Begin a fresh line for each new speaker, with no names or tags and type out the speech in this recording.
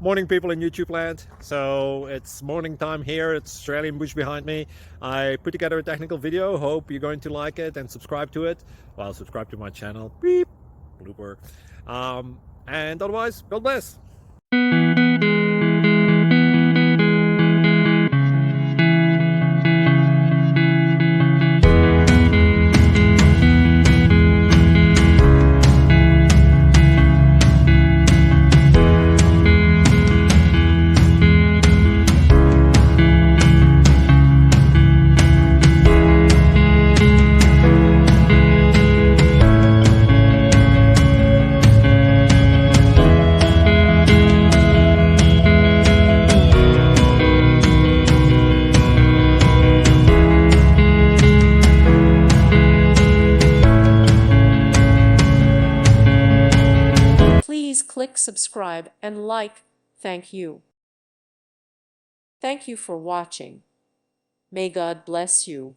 Morning, people in YouTube land. So it's morning time here. It's Australian bush behind me. I put together a technical video. Hope you're going to like it and subscribe to it. Well, subscribe to my channel. Beep. Blooper. And otherwise, God bless.
Please click subscribe and like. Thank you. Thank you for watching. May God bless you.